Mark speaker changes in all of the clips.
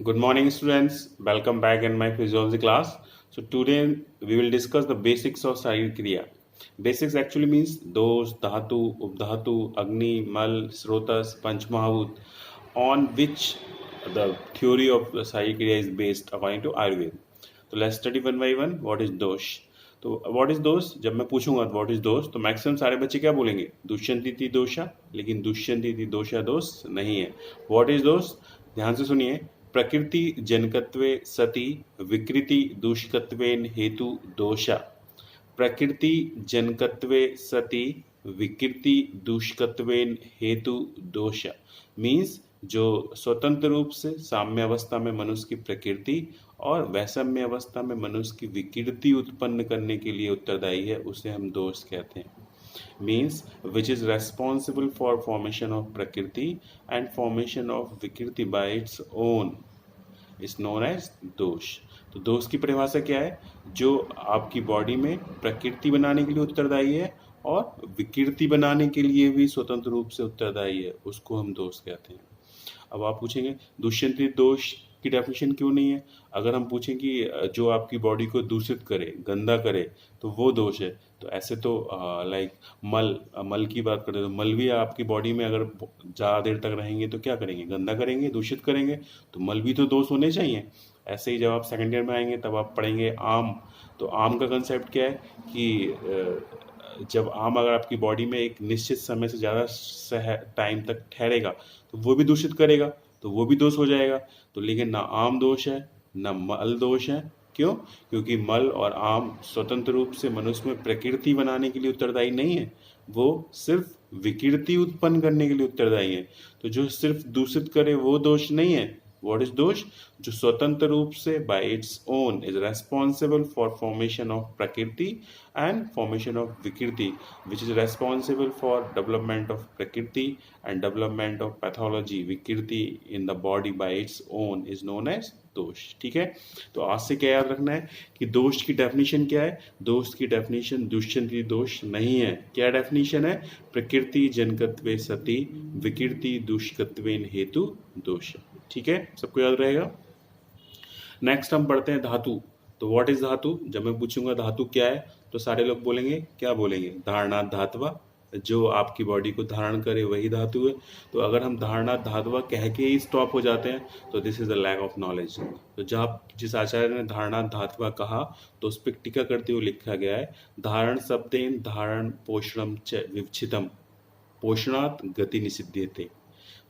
Speaker 1: Good morning, students. Welcome back in my physiology class. So today we will discuss the basics of Sharir Kriya. Basics actually means those dhatu, updhatu, agni, mal, srotas, panchmahabhut, on which the theory of the Sharir Kriya is based according to Ayurveda. तो let's study one by one what is दोष। तो what is दोष जब मैं पूछूंगा what is दोष तो maximum सारे बच्चे क्या बोलेंगे दुष्यंती दोषा, लेकिन दुष्यंती दोषा दोष नहीं है। व्हाट इज दोष, ध्यान से सुनिए। प्रकृति जनकत्वे सति विकृति दूषकत्वेन हेतु दोषा। प्रकृति जनकत्वे सति विकृति दूषकत्वेन हेतु दोष मीन्स जो स्वतंत्र रूप से साम्य अवस्था में मनुष्य की प्रकृति और वैषम्य अवस्था में मनुष्य की विकृति उत्पन्न करने के लिए उत्तरदायी है, उसे हम दोष कहते हैं। Means which is responsible for formation of prakriti and formation of vikriti by its own is known as dosha. तो दोष की परिभाषा क्या है? जो आपकी बॉडी में प्रकृति बनाने के लिए उत्तरदायी है और विकृति बनाने के लिए भी स्वतंत्र रूप से उत्तरदायी है, उसको हम दोष कहते हैं। अब आप पूछेंगे दुष्यंती दोष की डेफिनेशन क्यों नहीं है? अगर हम पूछें कि जो आपकी बॉडी को दूषित करे, गंदा करे, तो वो दोष है। तो ऐसे तो लाइक मल की बात करें तो मल भी आपकी बॉडी में अगर ज़्यादा देर तक रहेंगे तो क्या करेंगे? गंदा करेंगे, दूषित करेंगे। तो मल भी तो दोष होने चाहिए। ऐसे ही जब आप सेकेंड ईयर में आएंगे तब आप पढ़ेंगे आम। तो आम का कंसेप्ट क्या है कि जब आम अगर आपकी बॉडी में एक निश्चित समय से ज़्यादा टाइम तक ठहरेगा तो वो भी दूषित करेगा, तो वो भी दोष हो जाएगा। तो लेकिन ना आम दोष है ना मल दोष है। क्यों? क्योंकि मल और आम स्वतंत्र रूप से मनुष्य में प्रकृति बनाने के लिए उत्तरदायी नहीं है, वो सिर्फ विकृति उत्पन्न करने के लिए उत्तरदायी है। तो जो सिर्फ दूषित करे वो दोष नहीं है। व्हाट इज दोष? जो स्वतंत्र रूप से by its own is responsible for formation of prakriti and formation of vikriti which is responsible for development of prakriti and development of pathology vikriti in the body by its own is known as dosha. ठीक है, तो आज से क्या याद रखना है कि दोष की डेफिनेशन क्या है? दोष की डेफिनेशन दुष्यंती दोष नहीं है। क्या डेफिनेशन है? प्रकृति जनकत्वे सति विकृति दूषकत्वेन हेतु दोष। ठीक है, सबको याद रहेगा। नेक्स्ट हम पढ़ते हैं धातु। तो व्हाट इज धातु? जब मैं पूछूंगा धातु क्या है तो सारे लोग बोलेंगे, क्या बोलेंगे? धारणात धातवा, जो आपकी बॉडी को धारण करे वही धातु है। तो अगर हम धारणात धातवा कह के ही स्टॉप हो जाते हैं तो this is the lack of knowledge. तो जब जिस आचार्य ने धारणात धातवा कहा तो उस पर टीका करते हुए लिखा गया है धारण शब्देन धारण पोषणम च विवक्षितम पोषणात गति निषिध्यते।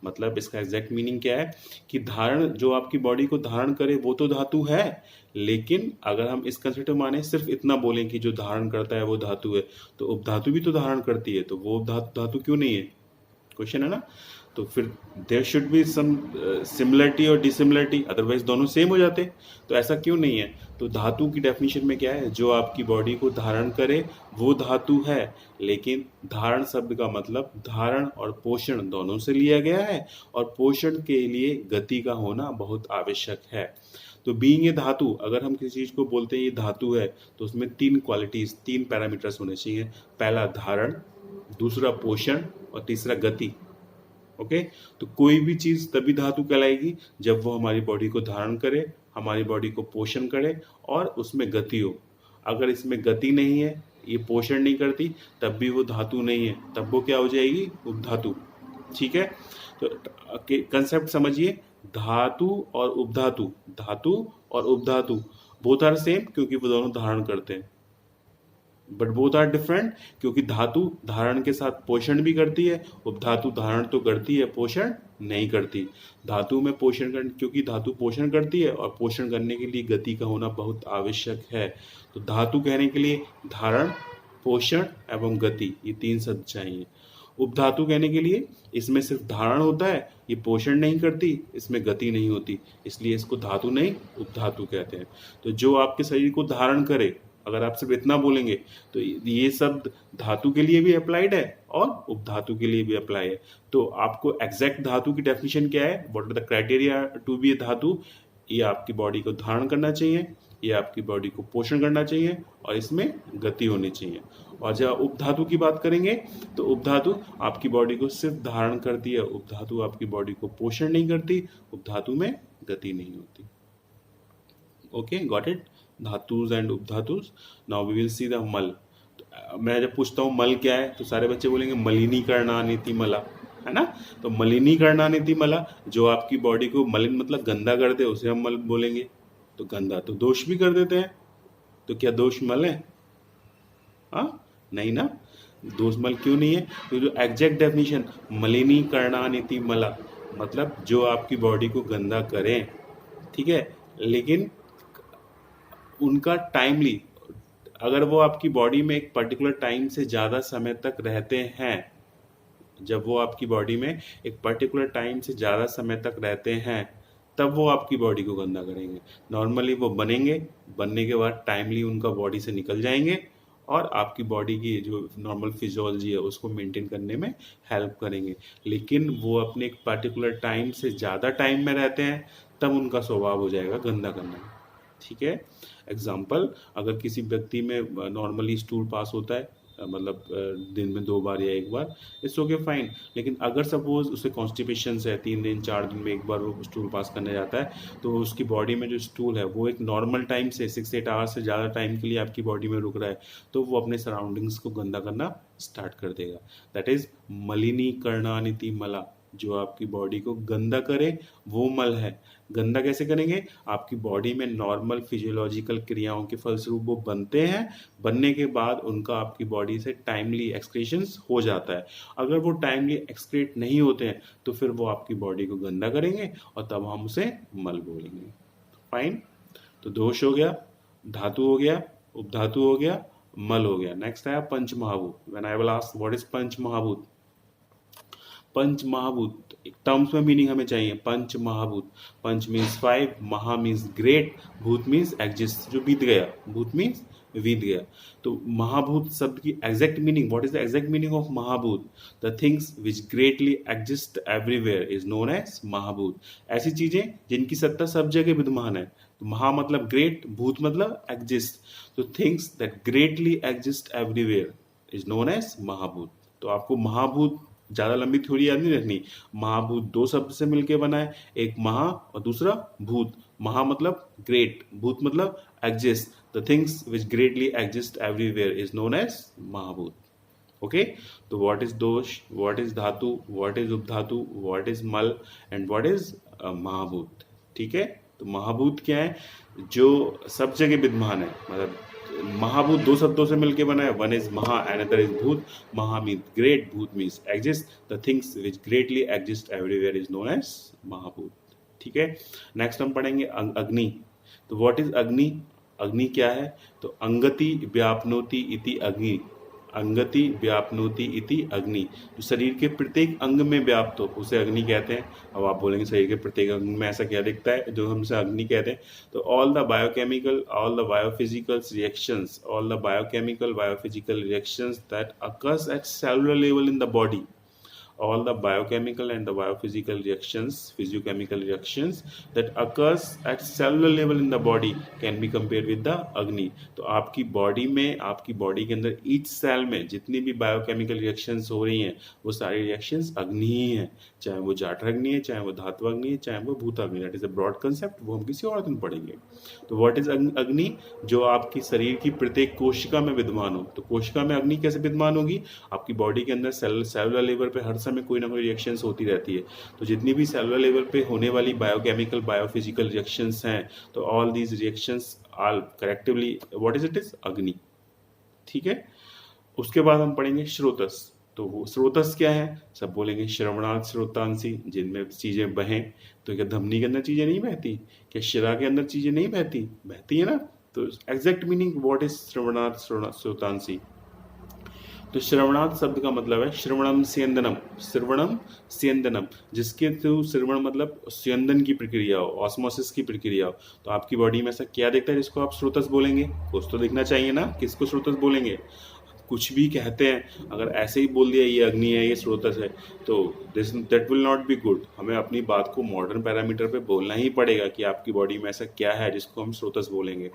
Speaker 1: मतलब इसका एग्जैक्ट मीनिंग क्या है कि धारण, जो आपकी बॉडी को धारण करे वो तो धातु है, लेकिन अगर हम इस कंसेप्ट में माने सिर्फ इतना बोलें कि जो धारण करता है वो धातु है, तो उपधातु भी तो धारण करती है, तो वो धातु क्यों नहीं है? क्वेश्चन है ना। तो फिर there should be some similarity और डिसिमिलरिटी, अदरवाइज दोनों सेम हो जाते। तो ऐसा क्यों नहीं है? तो धातु की डेफिनेशन में क्या है? जो आपकी बॉडी को धारण करे वो धातु है, लेकिन धारण शब्द का मतलब धारण और पोषण दोनों से लिया गया है, और पोषण के लिए गति का होना बहुत आवश्यक है। तो बीइंग ए धातु, अगर हम किसी चीज़ को बोलते हैं ये धातु है, तो उसमें तीन क्वालिटीज, तीन पैरामीटर्स होने चाहिए। पहला धारण, दूसरा पोषण और तीसरा गति। ओके, तो कोई भी चीज़ तभी धातु कहलाएगी जब वो हमारी बॉडी को धारण करे, हमारी बॉडी को पोषण करे और उसमें गति हो। अगर इसमें गति नहीं है, ये पोषण नहीं करती, तब भी वो धातु नहीं है, तब वो क्या हो जाएगी? उपधातु। ठीक है, तो कंसेप्ट समझिए, धातु और उपधातु, धातु और उपधातु बोथ आर सेम क्योंकि वो दोनों धारण करते हैं, बट बोथ आर डिफरेंट क्योंकि धातु धारण के साथ पोषण भी करती है, उपधातु धारण तो करती है, पोषण नहीं करती। धातु में क्योंकि धातु पोषण करती है और पोषण करने के लिए गति का होना बहुत आवश्यक है। तो धातु कहने के लिए धारण, पोषण एवं गति, ये तीन शब्द चाहिए। उपधातु कहने के लिए इसमें सिर्फ धारण होता है, ये पोषण नहीं करती, इसमें गति नहीं होती, इसलिए इसको धातु नहीं उपधातु कहते हैं। तो जो आपके शरीर को धारण करे, अगर आप सिर्फ इतना बोलेंगे तो ये शब्द धातु के लिए भी अप्लाइड है और उपधातु के लिए भी अप्लाई है। तो आपको एग्जैक्ट धातु की डेफिनेशन क्या है? What are the criteria to be a dhatu? ये आपकी बॉडी को धारण करना चाहिए, ये आपकी बॉडी को पोषण करना चाहिए और इसमें गति होनी चाहिए। और जब उपधातु की बात करेंगे तो उपधातु आपकी बॉडी को सिर्फ धारण करती है, उपधातु आपकी बॉडी को पोषण नहीं करती, उपधातु में गति नहीं होती। Okay, got it? Dhatuj and upadhatuj. Now we will see the mal. मैं जब पूछता हूँ मल क्या है तो सारे बच्चे बोलेंगे मलिनीकरणानिति मला, है ना। तो मलिनीकरणानिति मला, जो आपकी बॉडी को मलिन मतलब गंदा कर दे उसे हम मल बोलेंगे। तो गंदा तो दोष भी कर देते हैं, तो क्या दोष मल है? हाँ, नहीं ना, दोष मल क्यों नहीं है? तो जो एग्जैक्ट डेफिनेशन मलिनीकरणानिति मला मतलब जो आपकी बॉडी को गंदा करें, ठीक है, लेकिन उनका टाइमली, अगर वो आपकी बॉडी में एक पर्टिकुलर टाइम से ज़्यादा समय तक रहते हैं, जब वो आपकी बॉडी में एक पर्टिकुलर टाइम से ज़्यादा समय तक रहते हैं तब वो आपकी बॉडी को गंदा करेंगे। नॉर्मली वो बनेंगे, बनने के बाद टाइमली उनका बॉडी से निकल जाएंगे और आपकी बॉडी की जो नॉर्मल फिजियोलॉजी है उसको मेंटेन करने में हेल्प करेंगे। लेकिन वो अपने एक पर्टिकुलर टाइम से ज़्यादा टाइम में रहते हैं तब उनका स्वभाव हो जाएगा गंदा करना। ठीक है, एग्जाम्पल, अगर किसी व्यक्ति में नॉर्मली स्टूल पास होता है, मतलब दिन में 2 बार या 1 बार, इट्स ओके फाइन। लेकिन अगर सपोज उसे कॉन्स्टिपेशन है, 3 दिन 4 दिन में 1 बार वो स्टूल पास करने जाता है, तो उसकी बॉडी में जो स्टूल है वो एक नॉर्मल टाइम से 6-8 आवर्स से ज़्यादा टाइम के लिए आपकी बॉडी में रुक रहा है, तो वो अपने सराउंडिंग्स को गंदा करना स्टार्ट कर देगा। दैट इज मलिनीकरणानिति मला, जो आपकी बॉडी को गंदा करे वो मल है। गंदा कैसे करेंगे? आपकी बॉडी में नॉर्मल फिजियोलॉजिकल क्रियाओं के फलस्वरूप वो बनते हैं, बनने के बाद उनका आपकी बॉडी से टाइमली एक्सक्रीशंस हो जाता है। अगर वो टाइमली एक्सक्रीट नहीं होते हैं तो फिर वो आपकी बॉडी को गंदा करेंगे और तब हम उसे मल बोलेंगे। फाइन, तो दोष हो गया, धातु हो गया, उपधातु हो गया, मल हो गया। नेक्स्ट आया पंच महाभूत। When I will ask what is panch mahabhut, panch महाभूत टर्म्स में मीनिंग हमें चाहिए। पंच महाभूत, पंच मीन्स 5, महा means great, bhuta means exist, जो बीत गया, भूत मीन्स बीत गया। तो महाभूत शब्द की exact meaning, what is the exact meaning of mahabhut? The things which greatly exist everywhere is known as mahabhut. ऐसी चीजें जिनकी सत्ता सब जगह विद्यमान है। तो महा मतलब ग्रेट, भूत मतलब एग्जिस्ट, तो things that greatly exist everywhere is known as mahabhut. तो आपको महाभूत ज्यादा लंबी थ्योरी याद नहीं रखनी। महाभूत 2 शब्द से मिलकर बना है, एक महा और दूसरा भूत। महा मतलब ग्रेट, भूत मतलब exist, the things which greatly exist everywhere is known as महाभूत। ओके, तो what is dosha, what is dhatu, what is upadhatu, what is mal and what is mahabhut. ठीक है, तो महाभूत क्या है? जो सब जगह विद्यमान है, मतलब महाभूत 2 शब्दों से मिलकर बना है, one is maha and other is bhuta. Maha means great, bhuta means exist, the things which greatly exist everywhere is known as mahabhuta. ठीक है, नेक्स्ट हम पढ़ेंगे अग्नि। तो व्हाट इज अग्नि? अग्नि क्या है? तो अंगति व्यापनोति इति अग्नि, अंगति व्यापनोति इति अग्नि, जो शरीर के प्रत्येक अंग में व्याप्त हो उसे अग्नि कहते हैं। अब आप बोलेंगे शरीर के प्रत्येक अंग में ऐसा क्या दिखता है जो हम उसे अग्नि कहते हैं? तो all the biochemical, all the biophysical reactions, all the biochemical biophysical reactions that occurs at cellular level in the body, all the biochemical and the biophysical reactions, physiochemical reactions that occurs at cellular level in the body can be compared with the अग्नि। तो आपकी body में, आपकी body के अंदर each cell में जितनी भी बायोकेमिकल रिएक्शंस हो रही हैं वो सारी रिएक्शंस अग्नि ही हैं, चाहे वो जाठर अग्नि है, चाहे वो धातु अग्नि है, चाहे वो भूत अग्नि। That is a broad concept, वो हम किसी और दिन पढ़ेंगे। तो व्हाट इज अग्नि? जो आपकी शरीर की प्रत्येक कोशिका में विद्यमान हो। तो कोशिका में अग्नि कैसे विद्यमान होगी? आपकी बॉडी के अंदर सेलुलर लेवल पे हर समय कोई ना कोई रिएक्शंस होती रहती है। तो जितनी भी सेलुलर लेवल पे होने वाली बायोकेमिकल बायोफिजिकल रिएक्शंस हैं, तो all these reactions are collectively what is it is agni. ठीक है, उसके बाद हम पढ़ेंगे स्रोतस। तो वो स्रोतस क्या है? सब बोलेंगे श्रवणात् स्रोतांसी, जिनमें चीजें बहें। तो क्या धमनी के अंदर चीजें नहीं बहती? क्या शिरा के अंदर चीजें नहीं बहती? बहती है ना। तो एग्जैक्ट मीनिंग व्हाट इज श्रवणात् स्रोतांसी? तो श्रवणात् शब्द का मतलब है श्रवणम स्यंदनम, श्रवणम स्यंदनम, जिसके थ्रू श्रवण मतलब स्यंदन की प्रक्रिया हो, ऑस्मोसिस की प्रक्रिया हो। तो आपकी बॉडी में ऐसा क्या दिखता है जिसको आप स्रोतस बोलेंगे? कुछ तो दिखना चाहिए ना, किसको स्रोतस बोलेंगे? कुछ भी कहते हैं, अगर ऐसे ही बोल दिया ये अग्नि है, ये स्रोतस है, तो this that will not be good. हमें अपनी बात को मॉडर्न पैरामीटर पे बोलना ही पड़ेगा कि आपकी बॉडी में ऐसा क्या है जिसको हम स्रोतस बोलेंगे।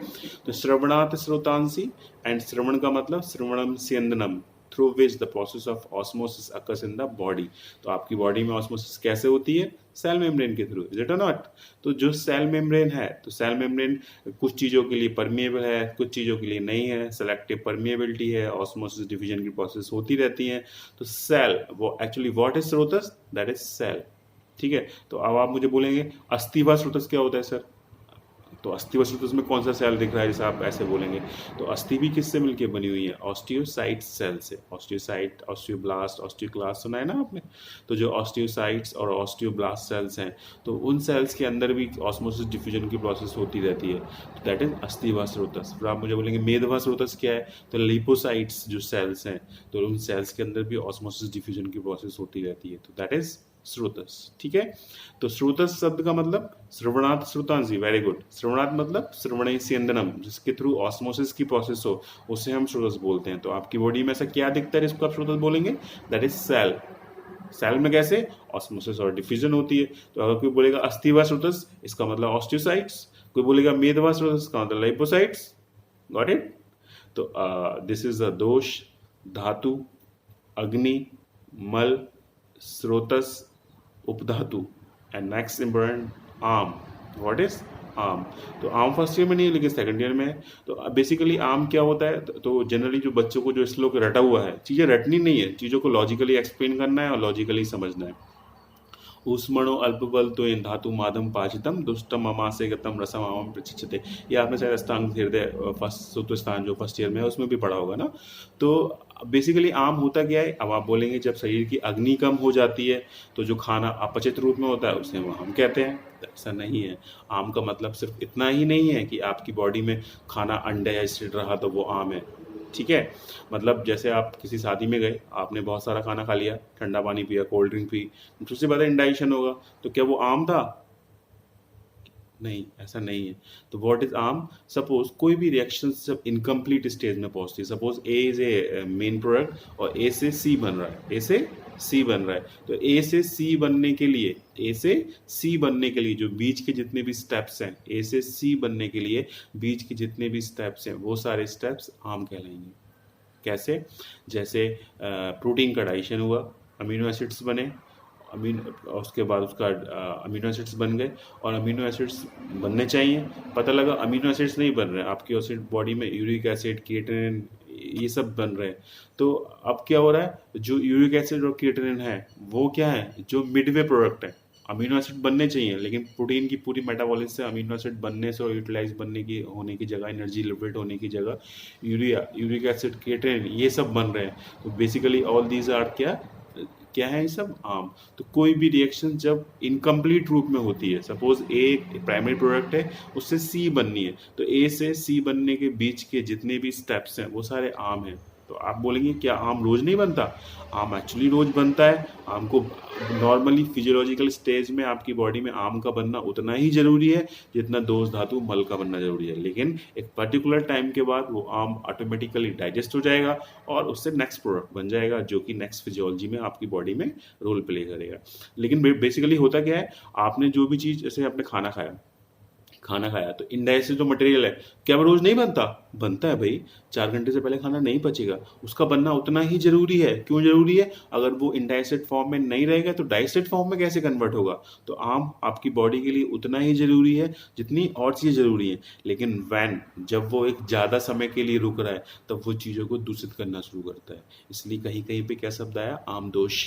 Speaker 1: तो श्रवणात् श्रोतांसी, एंड श्रवण का मतलब श्रवणम स्यंदनम, through which the process of osmosis occurs in the body. तो आपकी बॉडी में ऑस्मोसिस कैसे होती है? सेल मेम्ब्रेन के थ्रू, इज इट और नॉट? तो जो सेल मेम्ब्रेन है, तो सेल मेम्ब्रेन कुछ चीज़ों के लिए परमिएबल है, कुछ चीज़ों के लिए नहीं है, सेलेक्टिव परमिएबिलिटी है, ऑस्मोसिस डिफिजन की प्रोसेस होती रहती है। तो सेल, वो actually what is srotas? That is cell. ठीक है, तो अब आप मुझे बोलेंगे अस्थिवा स्रोतस क्या होता है सर? तो अस्थि वस्तु तो उसमें कौन सा सेल दिख रहा है जैसे आप ऐसे बोलेंगे? तो अस्थि भी किससे मिलकर बनी हुई है? ऑस्टियोसाइट सेल से। ऑस्टियोसाइट, ऑस्टियोब्लास्ट, ऑस्टियोक्लास्ट सुना है ना आपने? तो जो ऑस्टियोसाइट्स और ऑस्टियोब्लास्ट सेल्स हैं, तो उन सेल्स के अंदर भी ऑस्मोसिस डिफ्यूजन की प्रोसेस होती रहती है। तो दैट इज अस्थिवा स्रोतस। फिर आप मुझे बोलेंगे मेदवा स्रोतस क्या है? तो लिपोसाइट्स जो सेल्स हैं, तो उन सेल्स के अंदर भी ऑस्मोसिस डिफ्यूजन की प्रोसेस होती रहती है। तो दैट इज स्रोतस। ठीक है, तो स्रोतस शब्द का मतलब श्रवणात् श्रुतांसी, वेरी गुड। श्रवणात् मतलब श्रवण स्यंदनम, जिसके थ्रू ऑस्मोसिस की प्रोसेस हो, उसे हम स्रोतस बोलते हैं। तो आपकी बॉडी में ऐसा क्या दिखता है जिसको आप स्रोतस बोलेंगे? That is cell. सेल में कैसे ऑस्मोसिस और डिफ्यूजन होती है। तो अगर कोई बोलेगा अस्थिवा स्रोतस, इसका मतलब ऑस्टियोसाइट्स। कोई बोलेगा मेदवा स्रोतस, का मतलब लाइपोसाइट्स। Got it? तो this is a dosha, dhatu, agni, mala, srotas, upadhatu, and next important ama. What is ama? तो आम फर्स्ट ईयर में नहीं है लेकिन सेकंड ईयर में है। तो बेसिकली आम क्या होता है? तो जनरली जो बच्चों को जो श्लोक रटा हुआ है, चीज़ें रटनी नहीं है, चीज़ों को लॉजिकली एक्सप्लेन करना है और लॉजिकली समझना है। ऊष्मणो अल्पबल तो इन धातु मादम पाचितम दुष्टम अमासे गतम रसम आमम प्रचिचते। ये आपने शायद अष्टांग हृदय फर्स्ट सूत्र स्थान जो फर्स्ट ईयर में है उसमें भी पढ़ा होगा ना। तो बेसिकली आम होता क्या है? अब आप बोलेंगे जब शरीर की अग्नि कम हो जाती है तो जो खाना अपचित रूप में होता है उसे हम कहते हैं। ऐसा नहीं है। आम का मतलब सिर्फ इतना ही नहीं है कि आपकी बॉडी में खाना अनडाइजेस्टेड रहा तो वो आम है। ठीक है, मतलब जैसे आप किसी शादी में गए, आपने बहुत सारा खाना खा लिया, ठंडा पानी पिया, कोल्ड ड्रिंक पी, उससे बाद इंडाइजेशन होगा, तो क्या वो आम था? नहीं, ऐसा नहीं है। तो व्हाट इज आम? सपोज कोई भी रिएक्शन जब इनकम्प्लीट स्टेज में पहुंचती है, suppose A is a main product और ए से सी बन रहा है, ए से सी बन रहा है, तो ए से सी बनने के लिए, ए से सी बनने के लिए जो बीच के जितने भी स्टेप्स हैं, ए से सी बनने के लिए बीच के जितने भी स्टेप्स हैं, वो सारे स्टेप्स आम कहलाएंगे। कैसे? जैसे प्रोटीन का डाइजेशन हुआ, अमीनो एसिड्स बने, उसके बाद उसका अमीनो एसिड्स बन गए, और अमीनो एसिड्स बनने चाहिए, पता लगा अमीनो एसिड्स नहीं बन रहे हैं, आपकी एसिड बॉडी में यूरिक एसिड, क्रिएटिनिन, ये सब बन रहे हैं। तो अब क्या हो रहा है? जो यूरिक एसिड और क्रिएटिनिन है वो क्या है? जो मिडवे प्रोडक्ट है। अमीनो एसिड बनने चाहिए लेकिन प्रोटीन की पूरी मेटाबॉलिस से अमीनो एसिड बनने से और यूटिलाइज बनने की होने की जगह, एनर्जी लिबरेट होने की जगह यूरिया, यूरिक एसिड, क्रिएटिनिन, ये सब बन रहे हैं। तो बेसिकली ऑल दीज आर क्या क्या है? ये सब आम। तो कोई भी रिएक्शन जब इनकम्प्लीट रूप में होती है, सपोज ए प्राइमरी प्रोडक्ट है, उससे सी बननी है, तो ए से सी बनने के बीच के जितने भी स्टेप्स हैं वो सारे आम हैं। तो आप बोलेंगे क्या आम रोज नहीं बनता? आम एक्चुअली रोज बनता है। आम को नॉर्मली फिजियोलॉजिकल स्टेज में आपकी बॉडी में आम का बनना उतना ही जरूरी है जितना दोष धातु मल का बनना जरूरी है, लेकिन एक पर्टिकुलर टाइम के बाद वो आम ऑटोमेटिकली डाइजेस्ट हो जाएगा और उससे नेक्स्ट प्रोडक्ट बन जाएगा जो कि नेक्स्ट फिजियोलॉजी में आपकी बॉडी में रोल प्ले करेगा। लेकिन बेसिकली होता क्या है? आपने जो भी चीज़, जैसे आपने खाना खाया तो इनडाइजेस्टेड जो मटेरियल है, क्या वो रोज नहीं बनता? बनता है भाई। 4 घंटे से पहले खाना नहीं पचेगा, उसका बनना उतना ही जरूरी है। क्यों जरूरी है? अगर वो इनडाइजेस्टेड फॉर्म में नहीं रहेगा तो डाइजेस्टेड फॉर्म में कैसे कन्वर्ट होगा? तो आम आपकी बॉडी के लिए उतना ही जरूरी है जितनी और चीज़ें जरूरी हैं। लेकिन जब वो एक ज़्यादा समय के लिए रुक रहा है तब वो चीज़ों को दूषित करना शुरू करता है। इसलिए कहीं कहीं पे क्या शब्द आया? आम दोष।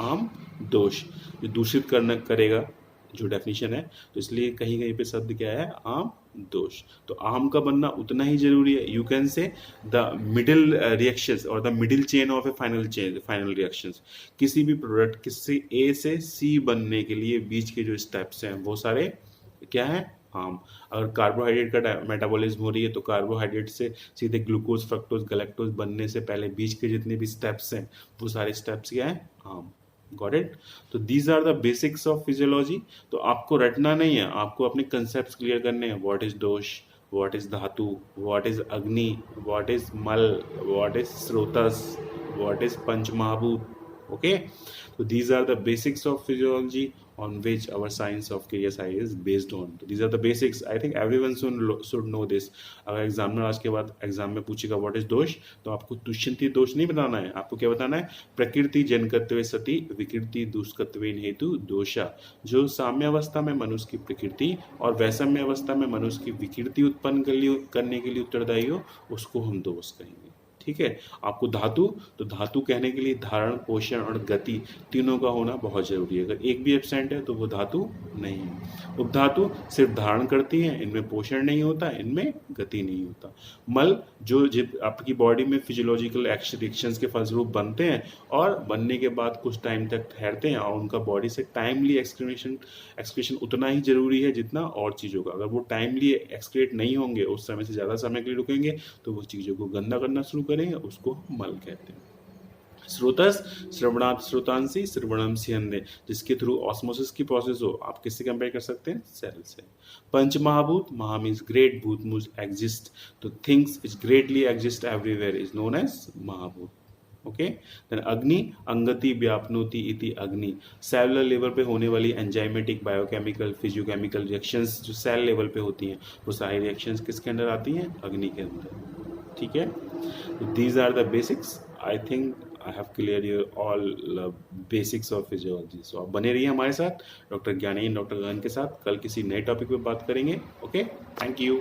Speaker 1: आम दोष जो दूषित करना करेगा, जो डेफिनेशन है, तो इसलिए कहीं कहीं पे शब्द क्या है? आम दोष। तो आम का बनना उतना ही जरूरी है। You can say the middle reactions और the middle chain of a final reactions. किसी भी प्रोडक्ट किसी ए से सी बनने के लिए बीच के जो स्टेप्स हैं वो सारे क्या है? आम। अगर कार्बोहाइड्रेट का मेटाबॉलिज्म हो रही है तो कार्बोहाइड्रेट से सीधे ग्लूकोज, फ्रक्टोज, गैलेक्टोज बनने से पहले बीच के जितने भी स्टेप्स हैं वो सारे स्टेप्स क्या है? आम। Got it? तो these are the basics of physiology. तो आपको रटना नहीं है, आपको अपने कंसेप्ट क्लियर करने हैं। व्हाट इज दोष, what is dhatu, what is agni, what is mal, what is srotas, what is panch mahabhut. Okay, so these are the basics of physiology on which our science of Kriya Sai is based on. So these are the basics. I think everyone should know this. अगर examiner आज के बाद exam में पूछेगा what is दोष, तो आपको तुष्यंती दोष नहीं बताना है, आपको क्या बताना है, प्रकृति जनकत्वे सति विकृति दुष्कत्वेन हेतु दोषा। जो साम्य अवस्था में मनुष्य की प्रकृति और वैषम्य अवस्था में मनुष्य की विकृति उत्पन्न करने के लिए उत्तरदायी हो, उसको हम दोष कहेंगे। ठीक है, आपको धातु, तो धातु कहने के लिए धारण, पोषण और गति तीनों का होना बहुत जरूरी है। अगर एक भी एब्सेंट है तो वो धातु नहीं है। उपधातु सिर्फ धारण करती है, इनमें पोषण नहीं होता, इनमें गति नहीं होता। मल जो आपकी बॉडी में फिजियोलॉजिकल रिएक्शंस के फलस्वरूप बनते हैं और बनने के बाद कुछ टाइम तक ठहरते हैं, और उनका बॉडी से टाइमली एक्सक्रीशन उतना ही जरूरी है जितना और चीज़ों का। अगर वो टाइमली एक्सक्रीट नहीं होंगे, उस समय से ज़्यादा समय के लिए रुकेंगे, तो वो चीज़ों को गंदा करना शुरू करेंगे, उसको मल कहते हैं। स्रोतस श्रवणात् श्रोतांसी श्रवणम सिहंदे, जिसके थ्रू ऑस्मोसिस की प्रोसेस हो। आप किससे कंपेयर कर सकते हैं, सेल से। पंच महाभूत, maha means great, bhuta means exist, तो things which greatly exist everywhere is known as महाभूत। ओके, देन अग्नि, अंगति व्यापनोति इति अग्नि, सेलुलर लेवल पे होने वाली एंजाइमेटिक, बायोकेमिकल, फिजियोकेमिकल रिएक्शंस जो सेल लेवल पे होती हैं, वो सारी रिएक्शंस किसके अंदर आती हैं, अग्नि के अंदर। ठीक है, these are the basics. I think I have clear your all basics of physiology. So आप बने रहिए हमारे साथ, डॉक्टर ज्ञानी, डॉक्टर गगन के साथ। कल किसी नए टॉपिक पे बात करेंगे। Okay, thank you.